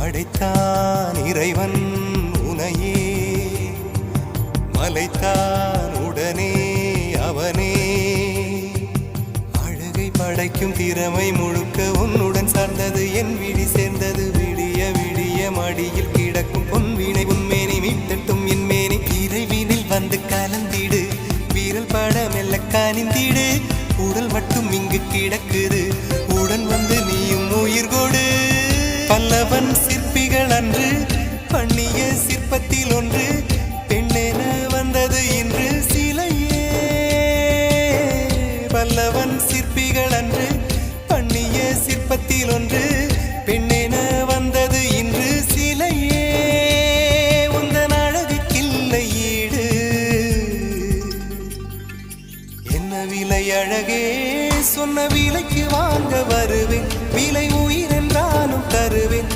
படைத்தான் இறைவன் உனையே, மலைத்தான் உடனே அவனே. அழகை படைக்கும் திறமை முழுக்க உன்னுடன் சார்ந்தது, என் விழி சேர்ந்தது. விடிய விடிய மடியில் கிடக்கும் பொன்வினை உன்மேனி மீட்டட்டும் என் மேனி. இறைவினில் வந்து கலந்திடு, வீரல் பட மெல்ல காணிந்திடு. உடல் மட்டும் இங்கு கிடக்குது, உடன் வந்து நீயும் உயிர் கொடு. பல்லவன் சிற்பிகள் அன்று பண்ணிய சிற்பத்தில் ஒன்று, பெண்ணென வந்தது இன்று சிலையே. பல்லவன் சிற்பிகள் அன்று பண்ணிய சிற்பத்தில் ஒன்று, பெண்ணென வந்தது இன்று சிலையே. உந்தன் அழகுக்கில்லை ஈடு, என்ன விலை அழகே, சொன்ன விலைக்கு வாங்க வருவேன். விலை உயிர் என்றாலும் தருவேன்.